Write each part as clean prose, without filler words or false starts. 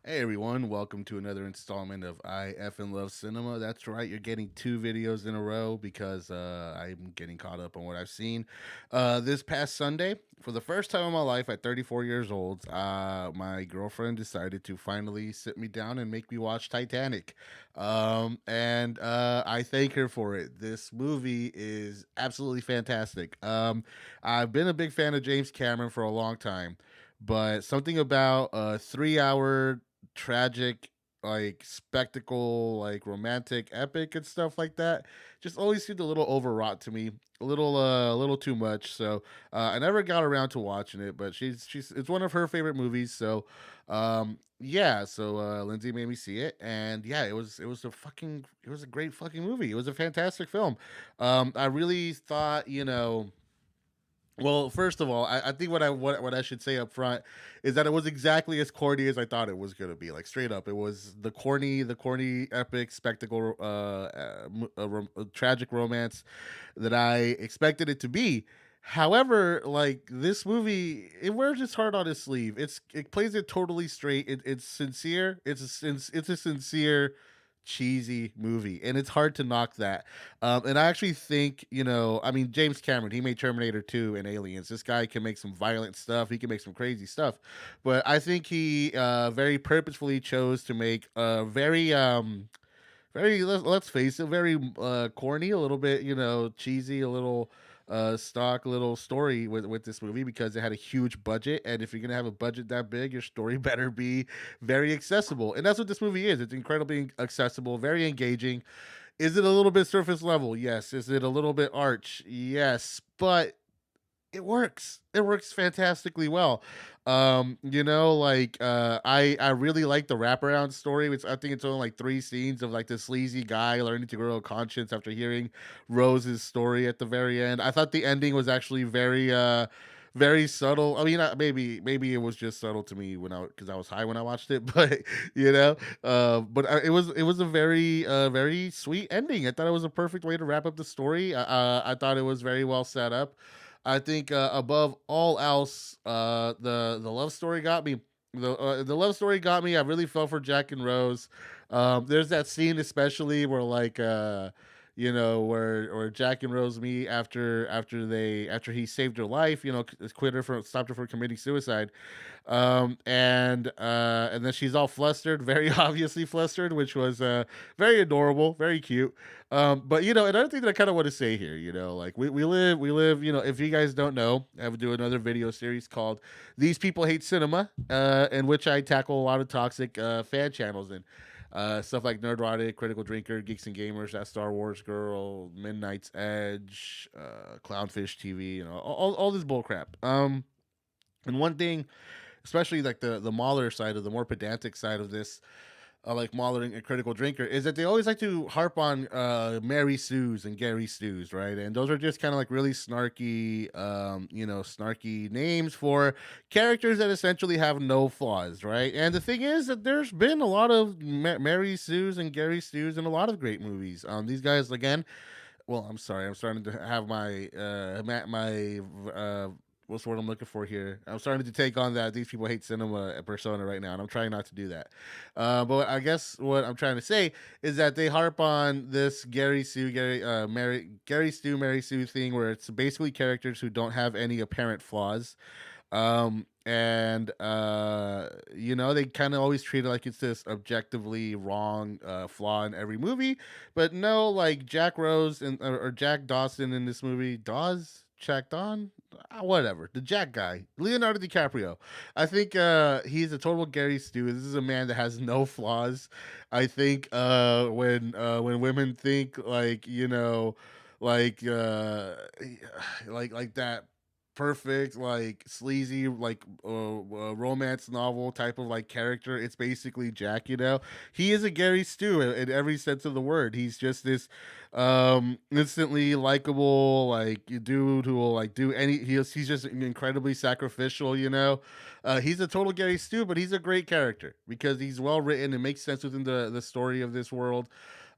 Hey everyone, welcome to another installment of I Effin' Love Cinema. That's right, you're getting two videos in a row because I'm getting caught up on what I've seen. This past Sunday, for the first time in my life at 34 years old, my girlfriend decided to finally sit me down and make me watch Titanic. And I thank her for it. This movie is absolutely fantastic. I've been a big fan of James Cameron for a long time, but something about a 3 hour tragic, like spectacle, like romantic epic and stuff like that just always seemed a little overwrought to me, a little too much. So I never got around to watching it, but she's it's one of her favorite movies. So yeah, so Lindsay made me see it, and yeah, it was a great fucking movie. It was a fantastic film. I really thought, well, first of all, I think what I should say up front is that it was exactly as corny as I thought it was gonna be. Like straight up, it was the corny epic spectacle, tragic romance that I expected it to be. However, like this movie, it wears its heart on its sleeve. It plays it totally straight. It's sincere. It's a sincere, cheesy movie, and it's hard to knock that. And I actually think, I mean, James Cameron, he made Terminator 2 and Aliens. This guy can make some violent stuff. He can make some crazy stuff. But I think he very purposefully chose to make a very, let's face it, very corny, a little bit, cheesy, a little stock little story with this movie because it had a huge budget, and if you're gonna have a budget that big, your story better be very accessible, and that's what this movie is. It's incredibly accessible, very engaging. Is it a little bit surface level? Yes. Is it a little bit arch? Yes. But it works. It works fantastically well. I really like the wraparound story, which I think it's only like 3 scenes of like this sleazy guy learning to grow a conscience after hearing Rose's story at the very end. I thought the ending was actually very subtle. I mean, maybe it was just subtle to me when because I was high when I watched it, but it was a very sweet ending. I thought it was a perfect way to wrap up the story. I thought it was very well set up. I think above all else, the love story got me. The love story got me. I really fell for Jack and Rose. There's that scene especially where where Jack and Rose meet after he saved her life. Quit her from stopped her from committing suicide. And then she's all flustered, very obviously flustered, which was very adorable, very cute. But another thing that I kind of want to say here, like we live. If you guys don't know, I would do another video series called "These People Hate Cinema," in which I tackle a lot of toxic fan channels and stuff like Nerdrotic, Critical Drinker, Geeks and Gamers, That Star Wars Girl, Midnight's Edge, Clownfish TV, all this bullcrap. And one thing, especially like the Mahler side of the more pedantic side of this, like Mahler and Critical Drinker, is that they always like to harp on Mary Sue's and Gary Stu's, right? And those are just kind of like really snarky, snarky names for characters that essentially have no flaws, right? And the thing is that there's been a lot of Mary Sue's and Gary Stu's in a lot of great movies. These guys, again, well, I'm sorry. I'm starting to have my what's the word I'm looking for here? I'm starting to take on that these people hate cinema persona right now, and I'm trying not to do that. But I guess what I'm trying to say is that they harp on this Gary Stu Mary Sue thing, where it's basically characters who don't have any apparent flaws. They kind of always treat it like it's this objectively wrong flaw in every movie, but no, like Jack Rose or Jack Dawson in this movie, Jack Don, whatever, the Jack guy, Leonardo DiCaprio. I think he's a total Gary Stu. This is a man that has no flaws. I think when women think like like that perfect, like sleazy, like romance novel type of like character, it's basically Jack. He is a Gary Stu in every sense of the word. He's just this instantly likable like dude who will like do he's just incredibly sacrificial. He's a total Gary Stu, but he's a great character because he's well written and makes sense within the story of this world.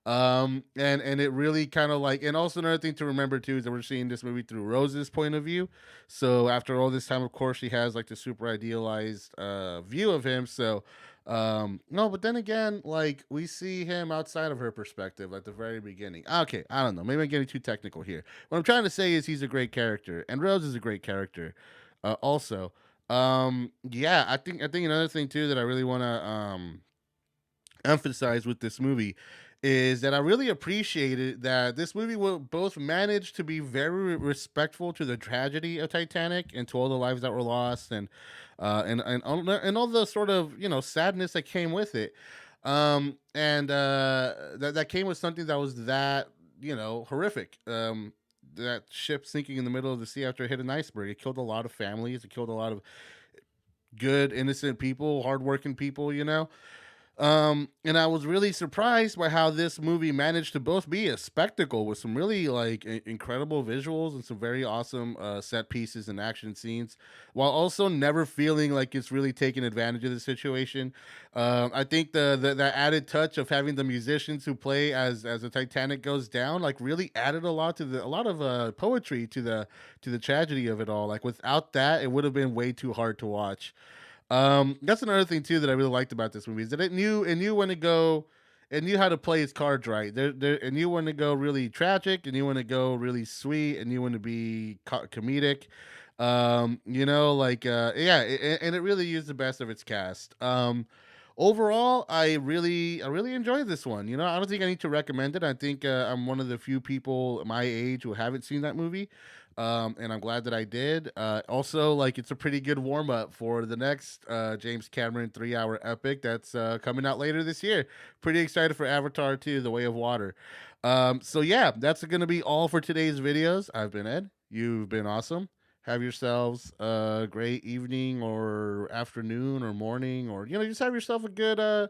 And it really kind of like, and also another thing to remember too is that we're seeing this movie through Rose's point of view. So after all this time, of course, she has like the super idealized view of him. So No, but then again, like we see him outside of her perspective at the very beginning. Okay, I don't know. Maybe I'm getting too technical here. What I'm trying to say is he's a great character, and Rose is a great character. Also, yeah, I think another thing too that I really want to emphasize with this movie is that I really appreciated that this movie will both manage to be very respectful to the tragedy of Titanic and to all the lives that were lost and all the sort of sadness that came with it, and that came with something that was that horrific. That ship sinking in the middle of the sea after it hit an iceberg. It killed a lot of families. It killed a lot of good, innocent people, hardworking people. And I was really surprised by how this movie managed to both be a spectacle with some really like incredible visuals and some very awesome set pieces and action scenes, while also never feeling like it's really taking advantage of the situation. I think the added touch of having the musicians who play as the Titanic goes down like really added a lot of poetry to the tragedy of it all. Like without that, it would have been way too hard to watch. That's another thing too that I really liked about this movie is that it knew when to go, it knew how to play its cards right. It knew when to go really tragic, it knew when to go really sweet, and knew when to be comedic. Yeah, and it really used the best of its cast. Overall, I really enjoyed this one. I don't think I need to recommend it. I think I'm one of the few people my age who haven't seen that movie, and I'm glad that I did. Also, like it's a pretty good warm up for the next James Cameron 3 hour epic that's coming out later this year. Pretty excited for Avatar 2: The Way of Water. So yeah, that's going to be all for today's videos. I've been Ed. You've been awesome. Have yourselves a great evening or afternoon or morning, or just have yourself a good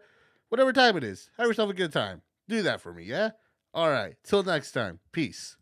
whatever time it is. Have yourself a good time. Do that for me, yeah? All right. Till next time. Peace.